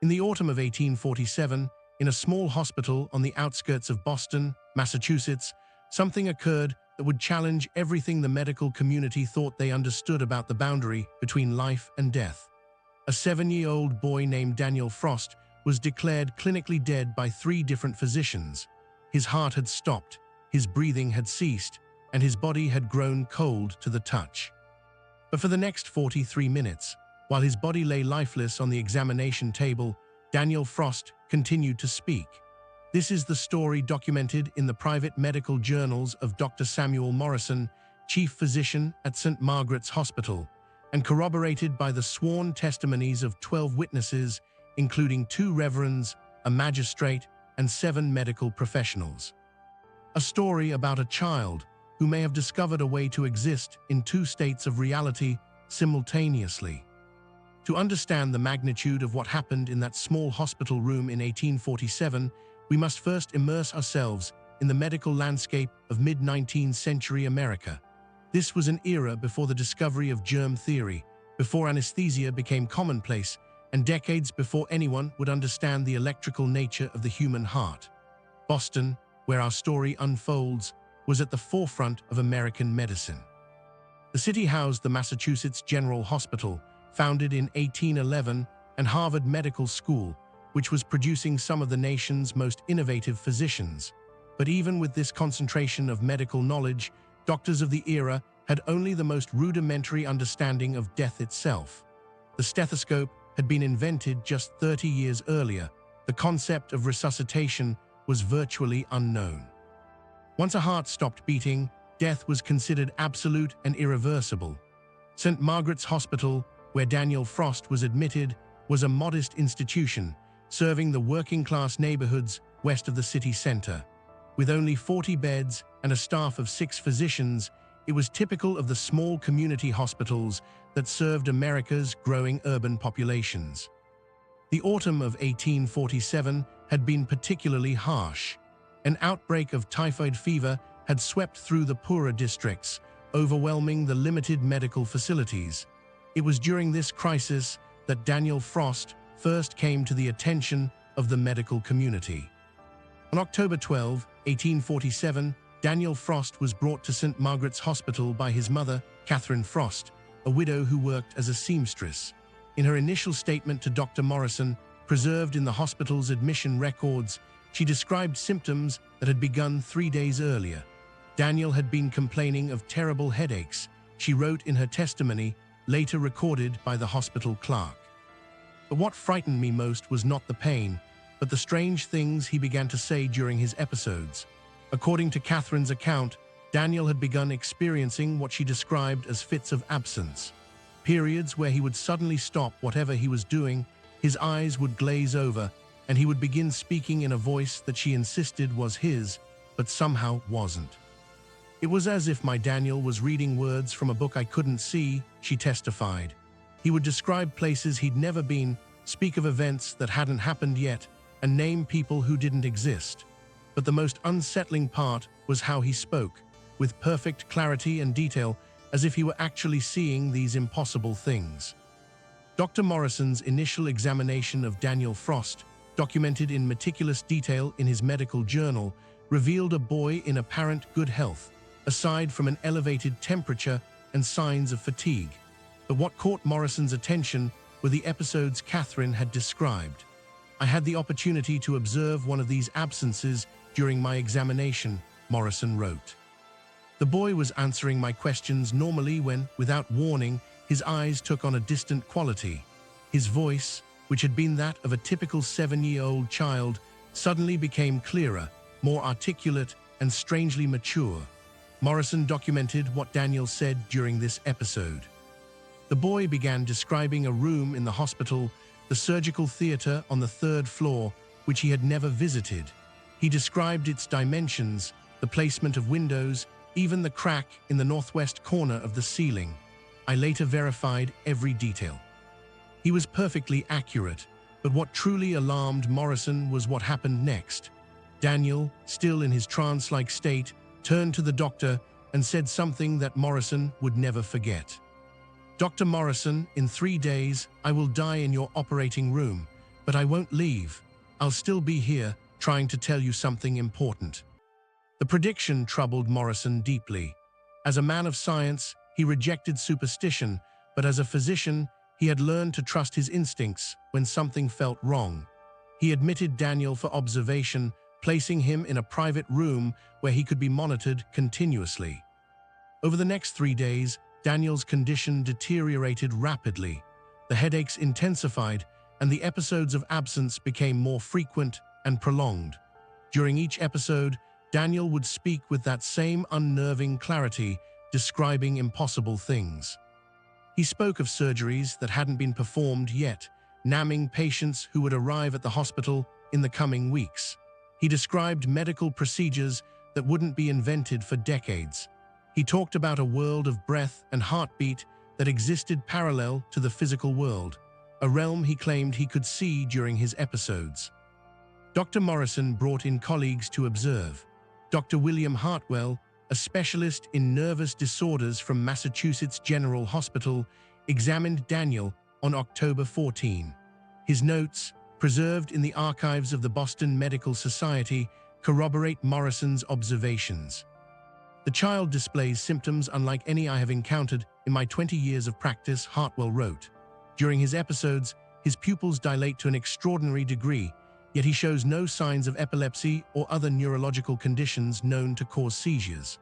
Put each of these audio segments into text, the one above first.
In the autumn of 1847, in a small hospital on the outskirts of Boston, Massachusetts, something occurred that would challenge everything the medical community thought they understood about the boundary between life and death. A 7-year-old boy named Daniel Frost was declared clinically dead by 3 different physicians. His heart had stopped, his breathing had ceased, and his body had grown cold to the touch. But for the next 43 minutes, while his body lay lifeless on the examination table, Daniel Frost continued to speak. This is the story documented in the private medical journals of Dr. Samuel Morrison, chief physician at St. Margaret's Hospital, and corroborated by the sworn testimonies of 12 witnesses, including 2 reverends, a magistrate, and 7 medical professionals. A story about a child who may have discovered a way to exist in 2 states of reality simultaneously. To understand the magnitude of what happened in that small hospital room in 1847, we must first immerse ourselves in the medical landscape of mid-19th century America. This was an era before the discovery of germ theory, before anesthesia became commonplace, and decades before anyone would understand the electrical nature of the human heart. Boston, where our story unfolds, was at the forefront of American medicine. The city housed the Massachusetts General Hospital, founded in 1811, and Harvard Medical School, which was producing some of the nation's most innovative physicians. But even with this concentration of medical knowledge, doctors of the era had only the most rudimentary understanding of death itself. The stethoscope had been invented just 30 years earlier. The concept of resuscitation was virtually unknown. Once a heart stopped beating, death was considered absolute and irreversible. St. Margaret's Hospital, where Daniel Frost was admitted, was a modest institution, serving the working-class neighborhoods west of the city center. With only 40 beds and a staff of 6 physicians, it was typical of the small community hospitals that served America's growing urban populations. The autumn of 1847 had been particularly harsh. An outbreak of typhoid fever had swept through the poorer districts, overwhelming the limited medical facilities. It was during this crisis that Daniel Frost first came to the attention of the medical community. On October 12, 1847, Daniel Frost was brought to St. Margaret's Hospital by his mother, Catherine Frost, a widow who worked as a seamstress. In her initial statement to Dr. Morrison, preserved in the hospital's admission records, she described symptoms that had begun 3 days earlier. Daniel had been complaining of terrible headaches, she wrote in her testimony, later recorded by the hospital clerk. But what frightened me most was not the pain, but the strange things he began to say during his episodes. According to Catherine's account, Daniel had begun experiencing what she described as fits of absence, periods where he would suddenly stop whatever he was doing, his eyes would glaze over, and he would begin speaking in a voice that she insisted was his, but somehow wasn't. It was as if my Daniel was reading words from a book I couldn't see, she testified. He would describe places he'd never been, speak of events that hadn't happened yet, and name people who didn't exist. But the most unsettling part was how he spoke, with perfect clarity and detail, as if he were actually seeing these impossible things. Dr. Morrison's initial examination of Daniel Frost, documented in meticulous detail in his medical journal, revealed a boy in apparent good health, aside from an elevated temperature and signs of fatigue. But what caught Morrison's attention were the episodes Catherine had described. I had the opportunity to observe one of these absences during my examination, Morrison wrote. The boy was answering my questions normally when, without warning, his eyes took on a distant quality. His voice, which had been that of a typical 7-year-old child, suddenly became clearer, more articulate, and strangely mature. Morrison documented what Daniel said during this episode. The boy began describing a room in the hospital, the surgical theater on the 3rd floor, which he had never visited. He described its dimensions, the placement of windows, even the crack in the northwest corner of the ceiling. I later verified every detail. He was perfectly accurate, but what truly alarmed Morrison was what happened next. Daniel, still in his trance-like state, turned to the doctor and said something that Morrison would never forget. "Dr. Morrison, in 3 days, I will die in your operating room. But I won't leave. I'll still be here, trying to tell you something important." The prediction troubled Morrison deeply. As a man of science, he rejected superstition, but as a physician, he had learned to trust his instincts when something felt wrong. He admitted Daniel for observation, placing him in a private room where he could be monitored continuously. Over the next 3 days, Daniel's condition deteriorated rapidly. The headaches intensified, and the episodes of absence became more frequent and prolonged. During each episode, Daniel would speak with that same unnerving clarity, describing impossible things. He spoke of surgeries that hadn't been performed yet, naming patients who would arrive at the hospital in the coming weeks. He described medical procedures that wouldn't be invented for decades. He talked about a world of breath and heartbeat that existed parallel to the physical world, a realm he claimed he could see during his episodes. Dr. Morrison brought in colleagues to observe. Dr. William Hartwell, a specialist in nervous disorders from Massachusetts General Hospital, examined Daniel on October 14. His notes, preserved in the archives of the Boston Medical Society, corroborate Morrison's observations. "The child displays symptoms unlike any I have encountered in my 20 years of practice," Hartwell wrote. During his episodes, his pupils dilate to an extraordinary degree, yet he shows no signs of epilepsy or other neurological conditions known to cause seizures.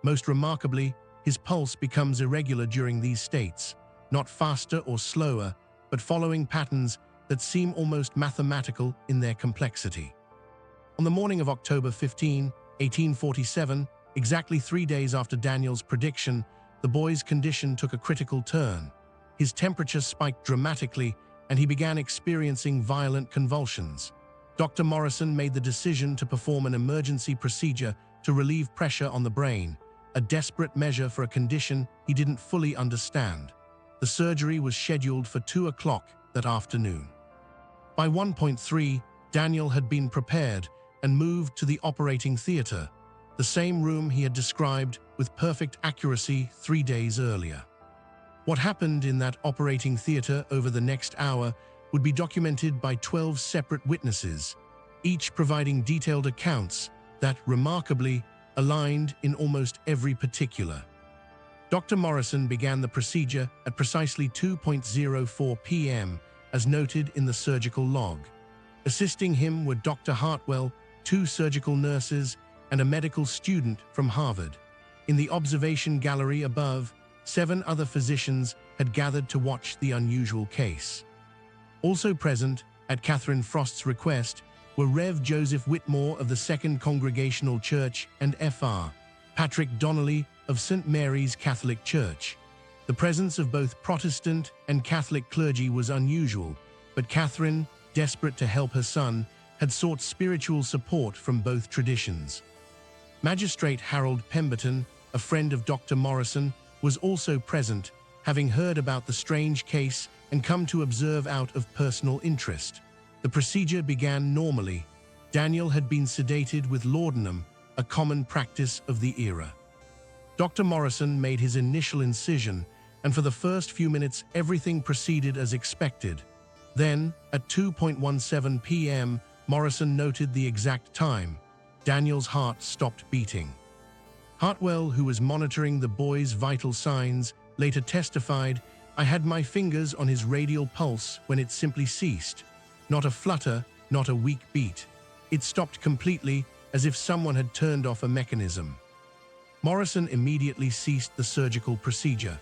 Most remarkably, his pulse becomes irregular during these states, not faster or slower, but following patterns that seem almost mathematical in their complexity. On the morning of October 15, 1847, exactly 3 days after Daniel's prediction, the boy's condition took a critical turn. His temperature spiked dramatically, and he began experiencing violent convulsions. Dr. Morrison made the decision to perform an emergency procedure to relieve pressure on the brain, a desperate measure for a condition he didn't fully understand. The surgery was scheduled for 2 o'clock that afternoon. By 1:3, Daniel had been prepared and moved to the operating theater, the same room he had described with perfect accuracy 3 days earlier. What happened in that operating theater over the next hour would be documented by 12 separate witnesses, each providing detailed accounts that, remarkably, aligned in almost every particular. Dr. Morrison began the procedure at precisely 2:04 p.m., as noted in the surgical log. Assisting him were Dr. Hartwell, 2 surgical nurses, and a medical student from Harvard. In the observation gallery above, 7 other physicians had gathered to watch the unusual case. Also present, at Catherine Frost's request, were Rev. Joseph Whitmore of the Second Congregational Church and Fr. Patrick Donnelly of St. Mary's Catholic Church. The presence of both Protestant and Catholic clergy was unusual, but Catherine, desperate to help her son, had sought spiritual support from both traditions. Magistrate Harold Pemberton, a friend of Dr. Morrison, was also present, having heard about the strange case and come to observe out of personal interest. The procedure began normally. Daniel had been sedated with laudanum, a common practice of the era. Dr. Morrison made his initial incision, and for the first few minutes everything proceeded as expected. Then, at 2:17 p.m., Morrison noted the exact time. Daniel's heart stopped beating. Hartwell, who was monitoring the boy's vital signs, later testified, "I had my fingers on his radial pulse when it simply ceased. Not a flutter, not a weak beat. It stopped completely, as if someone had turned off a mechanism." Morrison immediately ceased the surgical procedure.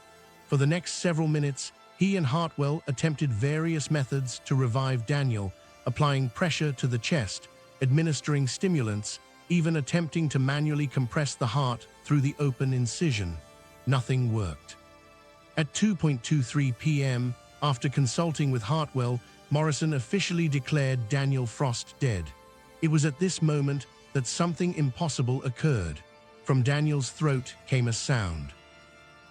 For the next several minutes, he and Hartwell attempted various methods to revive Daniel, applying pressure to the chest, administering stimulants, even attempting to manually compress the heart through the open incision. Nothing worked. At 2:23 p.m., after consulting with Hartwell, Morrison officially declared Daniel Frost dead. It was at this moment that something impossible occurred. From Daniel's throat came a sound.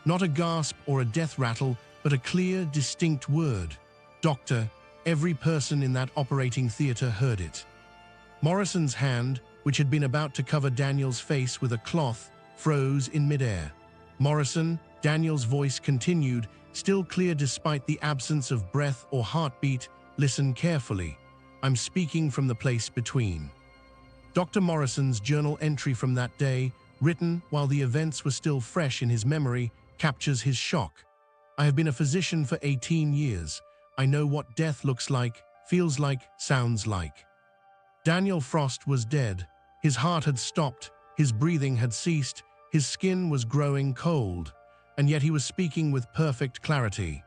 Not a gasp or a death rattle, but a clear, distinct word. "Doctor." Every person in that operating theater heard it. Morrison's hand, which had been about to cover Daniel's face with a cloth, froze in midair. "Morrison," Daniel's voice continued, still clear despite the absence of breath or heartbeat, "listen carefully. I'm speaking from the place between. Dr. Morrison's journal entry from that day, written while the events were still fresh in his memory, captures his shock. I have been a physician for 18 years. I know what death looks like, feels like, sounds like. Daniel Frost was dead. His heart had stopped, his breathing had ceased, his skin was growing cold, and yet he was speaking with perfect clarity.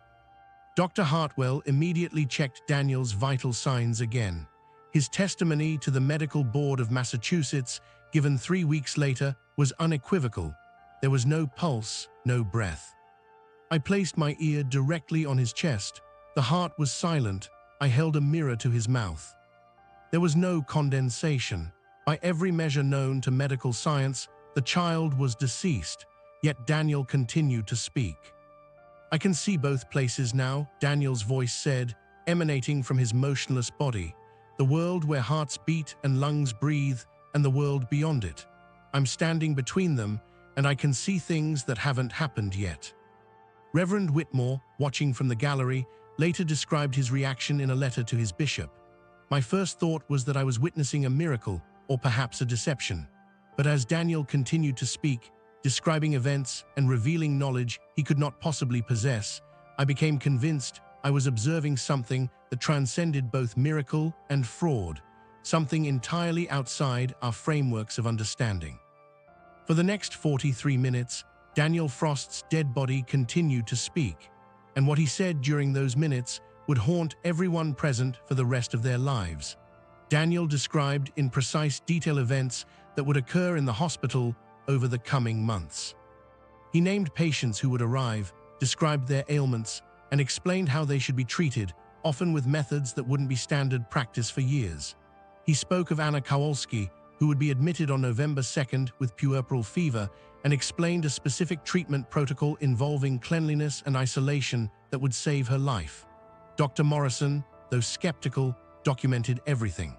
Dr. Hartwell immediately checked Daniel's vital signs again. His testimony to the Medical Board of Massachusetts, given 3 weeks later, was unequivocal. There was no pulse, no breath. I placed my ear directly on his chest. The heart was silent. I held a mirror to his mouth. There was no condensation. By every measure known to medical science, the child was deceased, yet Daniel continued to speak. I can see both places now, Daniel's voice said, emanating from his motionless body. The world where hearts beat and lungs breathe, and the world beyond it. I'm standing between them, and I can see things that haven't happened yet. Reverend Whitmore, watching from the gallery, later described his reaction in a letter to his bishop. My first thought was that I was witnessing a miracle, or perhaps a deception. But as Daniel continued to speak, describing events and revealing knowledge he could not possibly possess, I became convinced I was observing something that transcended both miracle and fraud, something entirely outside our frameworks of understanding. For the next 43 minutes, Daniel Frost's dead body continued to speak, and what he said during those minutes would haunt everyone present for the rest of their lives. Daniel described in precise detail events that would occur in the hospital over the coming months. He named patients who would arrive, described their ailments, and explained how they should be treated, often with methods that wouldn't be standard practice for years. He spoke of Anna Kowalski, who would be admitted on November 2nd with puerperal fever, and explained a specific treatment protocol involving cleanliness and isolation that would save her life. Dr. Morrison, though skeptical, documented everything.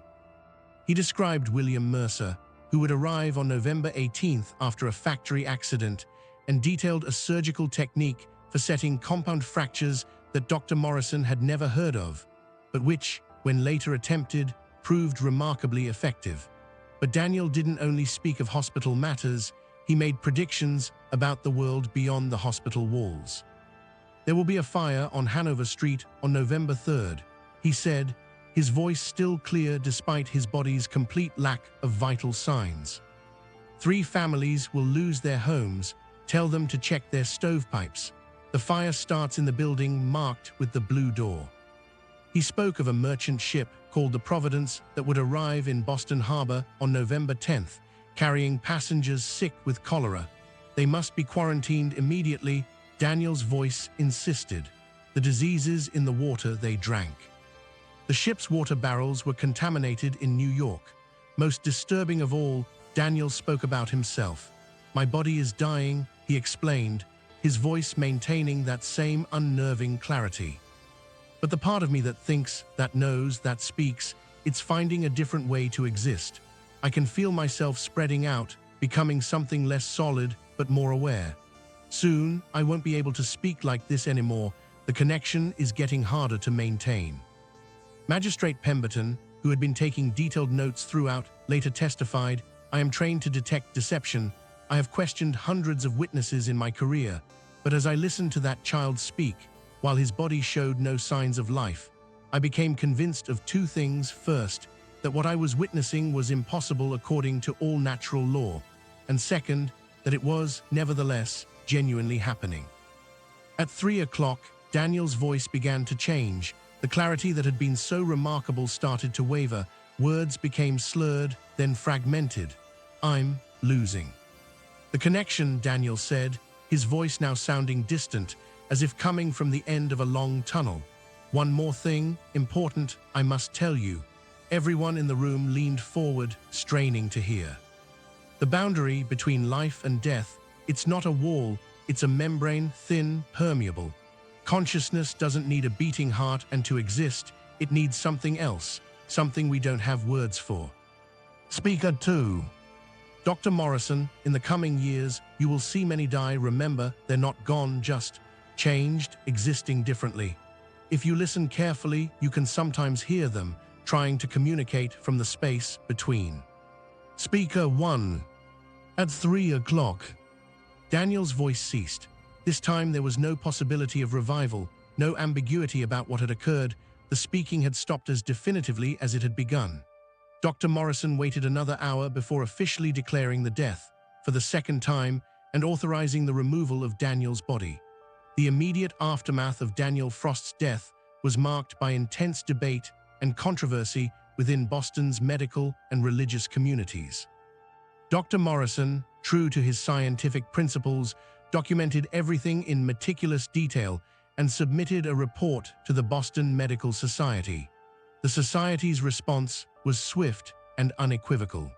He described William Mercer, who would arrive on November 18th after a factory accident, and detailed a surgical technique for setting compound fractures that Dr. Morrison had never heard of, but which, when later attempted, proved remarkably effective. But Daniel didn't only speak of hospital matters, he made predictions about the world beyond the hospital walls. There will be a fire on Hanover Street on November 3rd, he said, his voice still clear despite his body's complete lack of vital signs. 3 families will lose their homes. Tell them to check their stovepipes. The fire starts in the building marked with the blue door. He spoke of a merchant ship called the Providence that would arrive in Boston Harbor on November 10th, carrying passengers sick with cholera. They must be quarantined immediately, Daniel's voice insisted. The diseases in the water they drank. The ship's water barrels were contaminated in New York. Most disturbing of all, Daniel spoke about himself. My body is dying, he explained, his voice maintaining that same unnerving clarity. But the part of me that thinks, that knows, that speaks, it's finding a different way to exist. I can feel myself spreading out, becoming something less solid, but more aware. Soon, I won't be able to speak like this anymore. The connection is getting harder to maintain. Magistrate Pemberton, who had been taking detailed notes throughout, later testified, I am trained to detect deception. I have questioned hundreds of witnesses in my career, but as I listened to that child speak, while his body showed no signs of life, I became convinced of 2 things. First, that what I was witnessing was impossible according to all natural law, and second, that it was, nevertheless, genuinely happening. At 3 o'clock, Daniel's voice began to change. The clarity that had been so remarkable started to waver. Words became slurred, then fragmented. I'm losing. The connection, Daniel said, his voice now sounding distant, as if coming from the end of a long tunnel. One more thing, important, I must tell you. Everyone in the room leaned forward, straining to hear. The boundary between life and death, it's not a wall, it's a membrane, thin, permeable. Consciousness doesn't need a beating heart and to exist, it needs something else, something we don't have words for. Speaker 2. Dr. Morrison, in the coming years, you will see many die. Remember, they're not gone, just changed, existing differently. If you listen carefully, you can sometimes hear them, trying to communicate from the space between. Speaker 1. At 3 o'clock. Daniel's voice ceased. This time there was no possibility of revival, no ambiguity about what had occurred. The speaking had stopped as definitively as it had begun. Dr. Morrison waited another hour before officially declaring the death, for the second time, and authorizing the removal of Daniel's body. The immediate aftermath of Daniel Frost's death was marked by intense debate and controversy within Boston's medical and religious communities. Dr. Morrison, true to his scientific principles, documented everything in meticulous detail and submitted a report to the Boston Medical Society. The Society's response was swift and unequivocal.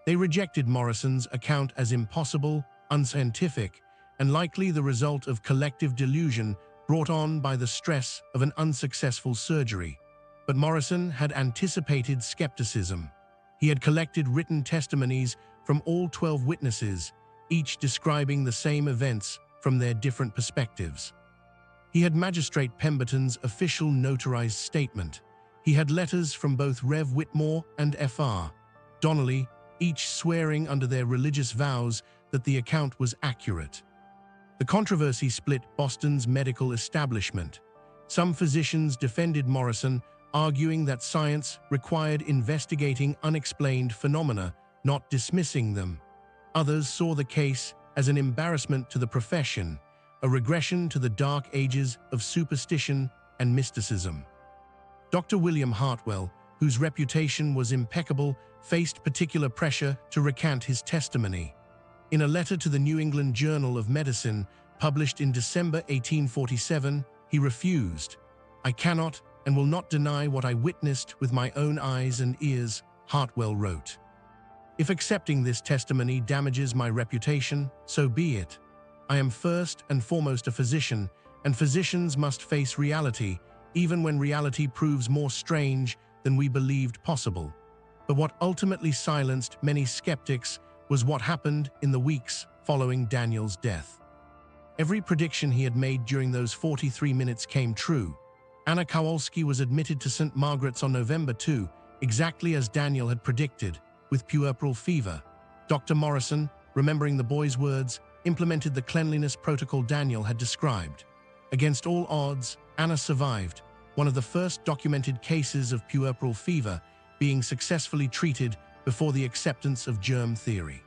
They rejected Morrison's account as impossible, unscientific, and likely the result of collective delusion brought on by the stress of an unsuccessful surgery. But Morrison had anticipated skepticism. He had collected written testimonies from all 12 witnesses, each describing the same events from their different perspectives. He had Magistrate Pemberton's official notarized statement. He had letters from both Rev. Whitmore and Fr. Donnelly, each swearing under their religious vows that the account was accurate. The controversy split Boston's medical establishment. Some physicians defended Morrison, arguing that science required investigating unexplained phenomena, not dismissing them. Others saw the case as an embarrassment to the profession, a regression to the dark ages of superstition and mysticism. Dr. William Hartwell, whose reputation was impeccable, faced particular pressure to recant his testimony. In a letter to the New England Journal of Medicine, published in December 1847, he refused. "I cannot and will not deny what I witnessed with my own eyes and ears," Hartwell wrote. "If accepting this testimony damages my reputation, so be it. I am first and foremost a physician, and physicians must face reality, even when reality proves more strange than we believed possible." But what ultimately silenced many skeptics was what happened in the weeks following Daniel's death. Every prediction he had made during those 43 minutes came true. Anna Kowalski was admitted to St. Margaret's on November 2, exactly as Daniel had predicted, with puerperal fever. Dr. Morrison, remembering the boy's words, implemented the cleanliness protocol Daniel had described. Against all odds, Anna survived, one of the first documented cases of puerperal fever being successfully treated before the acceptance of germ theory.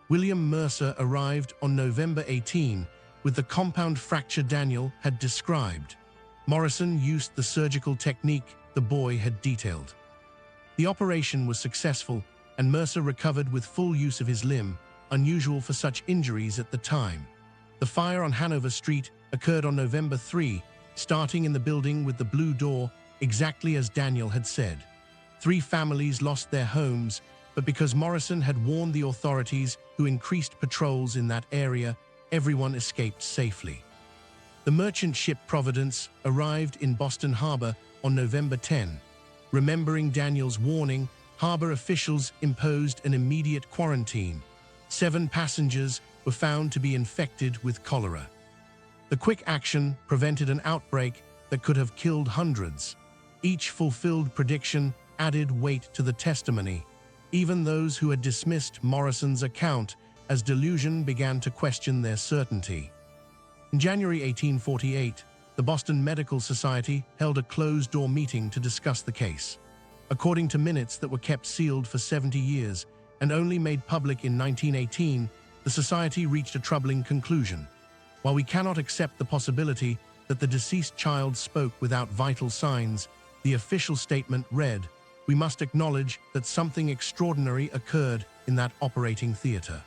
William Mercer arrived on November 18 with the compound fracture Daniel had described. Morrison used the surgical technique the boy had detailed. The operation was successful, and Mercer recovered with full use of his limb, unusual for such injuries at the time. The fire on Hanover Street occurred on November 3, starting in the building with the blue door, exactly as Daniel had said. 3 families lost their homes, but because Morrison had warned the authorities, who increased patrols in that area, everyone escaped safely. The merchant ship Providence arrived in Boston Harbor on November 10. Remembering Daniel's warning, harbor officials imposed an immediate quarantine. 7 passengers were found to be infected with cholera. The quick action prevented an outbreak that could have killed hundreds. Each fulfilled prediction added weight to the testimony. Even those who had dismissed Morrison's account as delusion began to question their certainty. In January 1848, the Boston Medical Society held a closed-door meeting to discuss the case. According to minutes that were kept sealed for 70 years and only made public in 1918, the Society reached a troubling conclusion. While we cannot accept the possibility that the deceased child spoke without vital signs, the official statement read, "We must acknowledge that something extraordinary occurred in that operating theater."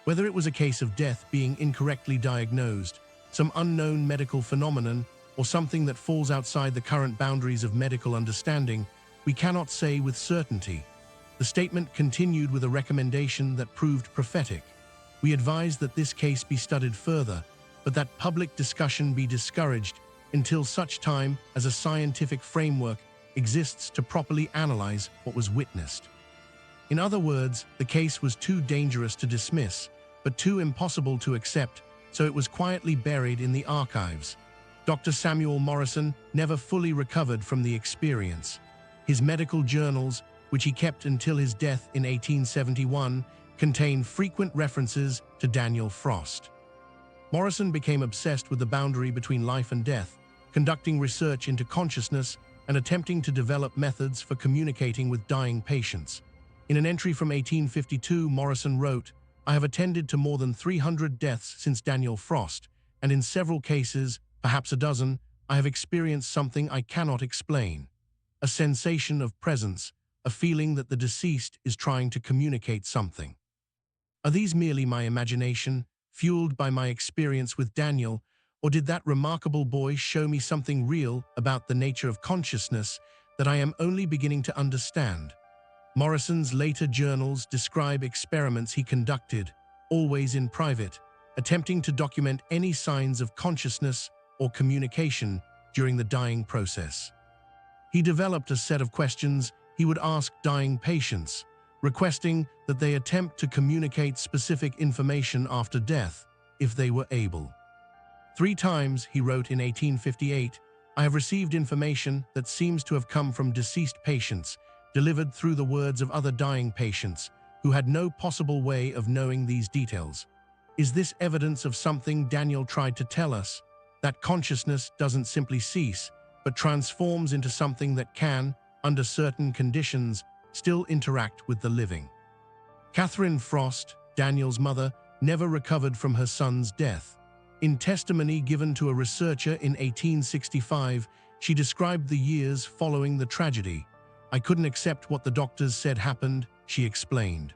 Whether it was a case of death being incorrectly diagnosed, some unknown medical phenomenon, or something that falls outside the current boundaries of medical understanding, we cannot say with certainty. The statement continued with a recommendation that proved prophetic. "We advise that this case be studied further, but that public discussion be discouraged until such time as a scientific framework exists to properly analyze what was witnessed." In other words, the case was too dangerous to dismiss, but too impossible to accept, so it was quietly buried in the archives. Dr. Samuel Morrison never fully recovered from the experience. His medical journals, which he kept until his death in 1871, contain frequent references to Daniel Frost. Morrison became obsessed with the boundary between life and death, conducting research into consciousness and attempting to develop methods for communicating with dying patients. In an entry from 1852, Morrison wrote, "I have attended to more than 300 deaths since Daniel Frost, and in several cases, perhaps a dozen, I have experienced something I cannot explain. A sensation of presence, a feeling that the deceased is trying to communicate something. Are these merely my imagination, fueled by my experience with Daniel, or did that remarkable boy show me something real about the nature of consciousness that I am only beginning to understand?" Morrison's later journals describe experiments he conducted, always in private, attempting to document any signs of consciousness or communication during the dying process. He developed a set of questions he would ask dying patients, requesting that they attempt to communicate specific information after death, if they were able. 3 times, he wrote in 1858, "I have received information that seems to have come from deceased patients, delivered through the words of other dying patients, who had no possible way of knowing these details. Is this evidence of something Daniel tried to tell us, that consciousness doesn't simply cease, but transforms into something that can, under certain conditions, still interact with the living?" Catherine Frost, Daniel's mother, never recovered from her son's death. In testimony given to a researcher in 1865, she described the years following the tragedy. "I couldn't accept what the doctors said happened," she explained.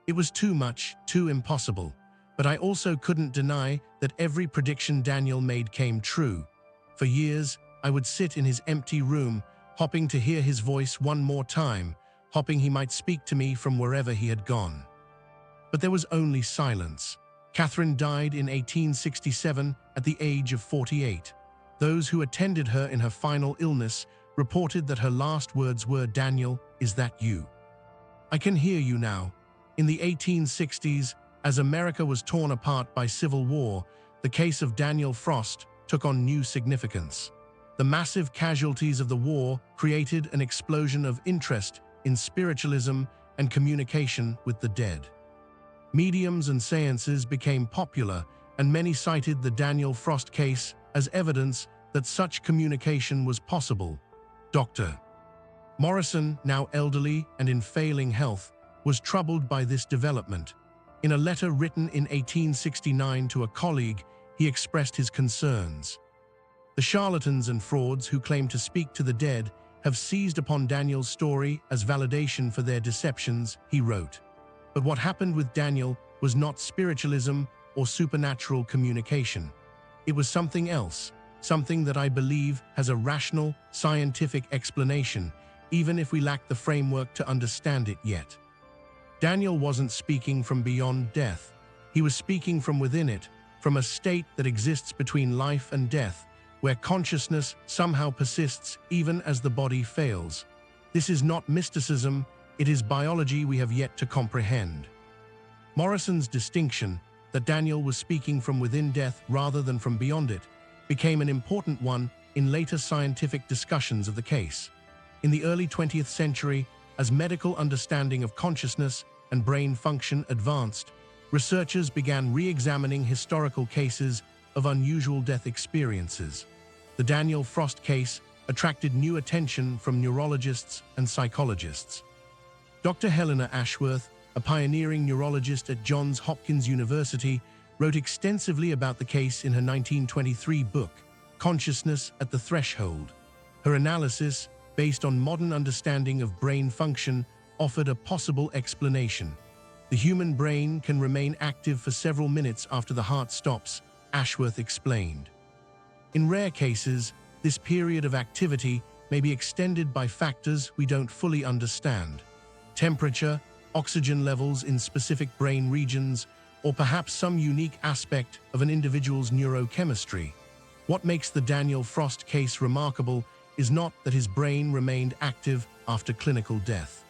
"It was too much, too impossible. But I also couldn't deny that every prediction Daniel made came true. For years, I would sit in his empty room, hoping to hear his voice one more time, hoping he might speak to me from wherever he had gone. But there was only silence." Catherine died in 1867 at the age of 48. Those who attended her in her final illness reported that her last words were, "Daniel, is that you? I can hear you now." In the 1860s, as America was torn apart by civil war, the case of Daniel Frost took on new significance. The massive casualties of the war created an explosion of interest in spiritualism and communication with the dead. Mediums and seances became popular, and many cited the Daniel Frost case as evidence that such communication was possible. Dr. Morrison, now elderly and in failing health, was troubled by this development. In a letter written in 1869 to a colleague, he expressed his concerns. "The charlatans and frauds who claim to speak to the dead have seized upon Daniel's story as validation for their deceptions," he wrote. But what happened with Daniel was not spiritualism or supernatural communication. It was something else, something that I believe has a rational, scientific explanation, even if we lack the framework to understand it yet. Daniel wasn't speaking from beyond death. He was speaking from within it, from a state that exists between life and death, where consciousness somehow persists even as the body fails. This is not mysticism, it is biology we have yet to comprehend. Morrison's distinction, that Daniel was speaking from within death rather than from beyond it, became an important one in later scientific discussions of the case. In the early 20th century, as medical understanding of consciousness and brain function advanced, researchers began re-examining historical cases of unusual death experiences. The Daniel Frost case attracted new attention from neurologists and psychologists. Dr. Helena Ashworth, a pioneering neurologist at Johns Hopkins University, wrote extensively about the case in her 1923 book, Consciousness at the Threshold. Her analysis, based on modern understanding of brain function, offered a possible explanation. The human brain can remain active for several minutes after the heart stops, Ashworth explained. In rare cases, this period of activity may be extended by factors we don't fully understand. Temperature, oxygen levels in specific brain regions, or perhaps some unique aspect of an individual's neurochemistry. What makes the Daniel Frost case remarkable is not that his brain remained active after clinical death.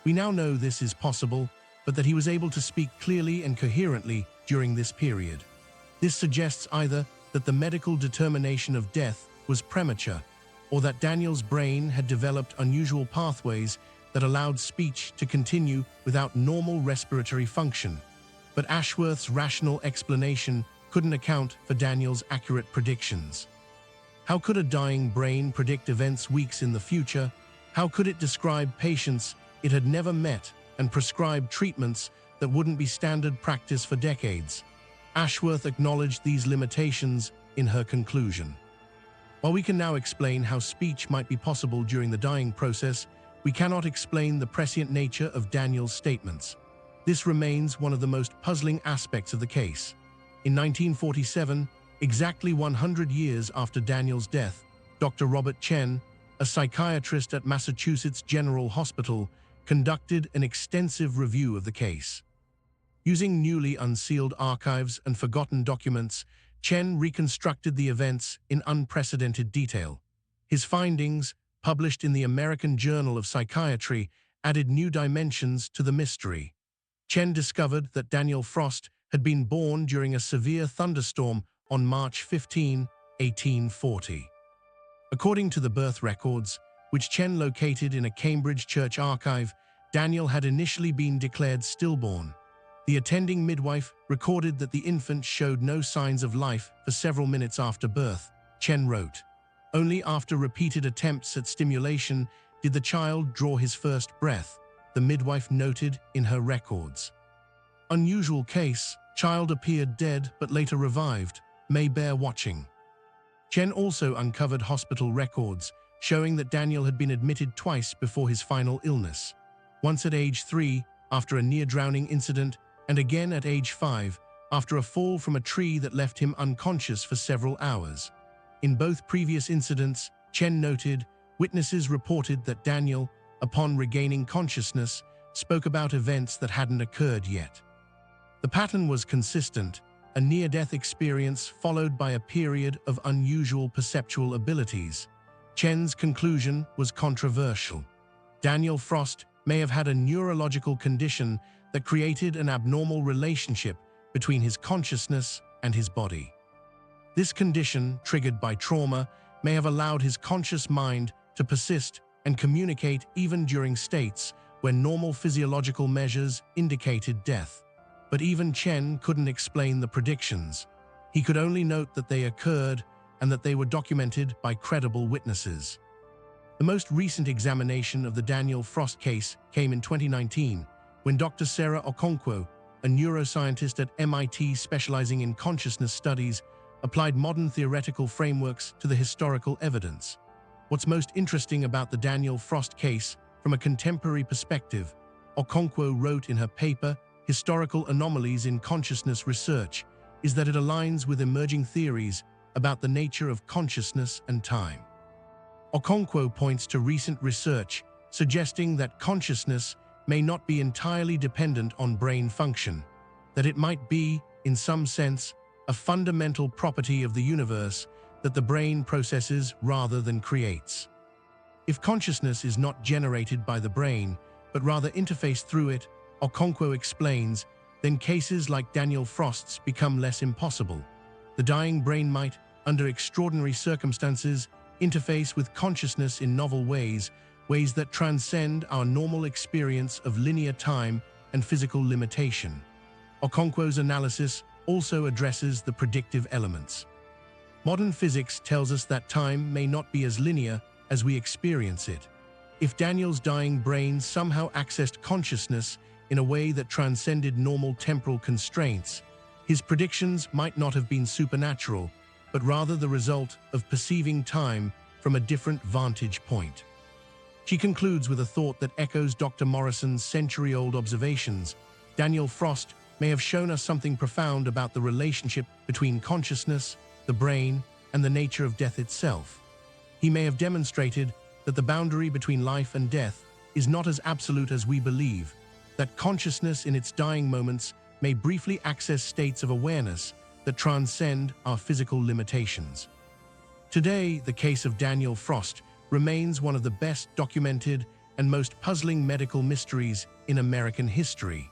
We now know this is possible, but that he was able to speak clearly and coherently during this period. This suggests either that the medical determination of death was premature, or that Daniel's brain had developed unusual pathways that allowed speech to continue without normal respiratory function. But Ashworth's rational explanation couldn't account for Daniel's accurate predictions. How could a dying brain predict events weeks in the future? How could it describe patients it had never met and prescribe treatments that wouldn't be standard practice for decades? Ashworth acknowledged these limitations in her conclusion. While we can now explain how speech might be possible during the dying process, we cannot explain the prescient nature of Daniel's statements. This remains one of the most puzzling aspects of the case. In 1947, exactly 100 years after Daniel's death, Dr. Robert Chen, a psychiatrist at Massachusetts General Hospital, conducted an extensive review of the case. Using newly unsealed archives and forgotten documents, Chen reconstructed the events in unprecedented detail. His findings, published in the American Journal of Psychiatry, added new dimensions to the mystery. Chen discovered that Daniel Frost had been born during a severe thunderstorm on March 15, 1840. According to the birth records, which Chen located in a Cambridge church archive, Daniel had initially been declared stillborn. The attending midwife recorded that the infant showed no signs of life for several minutes after birth. Chen wrote, "Only after repeated attempts at stimulation did the child draw his first breath," the midwife noted in her records. Unusual case, child appeared dead but later revived, may bear watching. Chen also uncovered hospital records, showing that Daniel had been admitted twice before his final illness. Once at age 3, after a near-drowning incident, and again at age 5, after a fall from a tree that left him unconscious for several hours. In both previous incidents, Chen noted, witnesses reported that Daniel, upon regaining consciousness, spoke about events that hadn't occurred yet. The pattern was consistent, a near-death experience followed by a period of unusual perceptual abilities. Chen's conclusion was controversial. Daniel Frost may have had a neurological condition that created an abnormal relationship between his consciousness and his body. This condition, triggered by trauma, may have allowed his conscious mind to persist and communicate even during states where normal physiological measures indicated death. But even Chen couldn't explain the predictions. He could only note that they occurred and that they were documented by credible witnesses. The most recent examination of the Daniel Frost case came in 2019, when Dr. Sarah Okonkwo, a neuroscientist at MIT specializing in consciousness studies, applied modern theoretical frameworks to the historical evidence. What's most interesting about the Daniel Frost case from a contemporary perspective, Okonkwo wrote in her paper, Historical Anomalies in Consciousness Research, is that it aligns with emerging theories about the nature of consciousness and time. Okonkwo points to recent research suggesting that consciousness may not be entirely dependent on brain function, that it might be, in some sense, a fundamental property of the universe that the brain processes rather than creates. If consciousness is not generated by the brain, but rather interfaced through it, Okonkwo explains, then cases like Daniel Frost's become less impossible. The dying brain might, under extraordinary circumstances, interface with consciousness in novel ways that transcend our normal experience of linear time and physical limitation. Okonkwo's analysis also addresses the predictive elements. Modern physics tells us that time may not be as linear as we experience it. If Daniel's dying brain somehow accessed consciousness in a way that transcended normal temporal constraints, his predictions might not have been supernatural, but rather the result of perceiving time from a different vantage point. She concludes with a thought that echoes Dr. Morrison's century-old observations. Daniel Frost may have shown us something profound about the relationship between consciousness, the brain, and the nature of death itself. He may have demonstrated that the boundary between life and death is not as absolute as we believe, that consciousness in its dying moments may briefly access states of awareness that transcend our physical limitations. Today, the case of Daniel Frost remains one of the best documented and most puzzling medical mysteries in American history.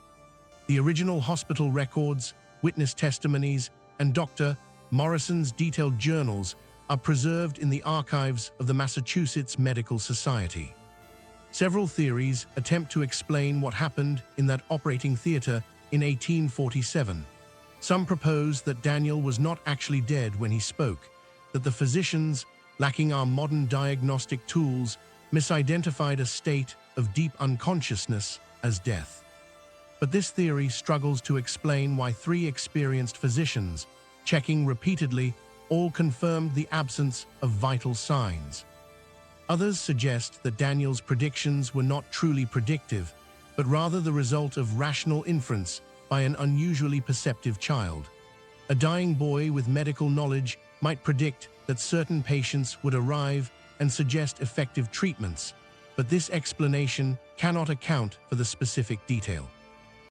The original hospital records, witness testimonies, and Dr. Morrison's detailed journals are preserved in the archives of the Massachusetts Medical Society. Several theories attempt to explain what happened in that operating theater in 1847. Some propose that Daniel was not actually dead when he spoke, that the physicians, lacking our modern diagnostic tools, misidentified a state of deep unconsciousness as death. But this theory struggles to explain why three experienced physicians, checking repeatedly, all confirmed the absence of vital signs. Others suggest that Daniel's predictions were not truly predictive, but rather the result of rational inference by an unusually perceptive child. A dying boy with medical knowledge might predict that certain patients would arrive and suggest effective treatments, but this explanation cannot account for the specific detail.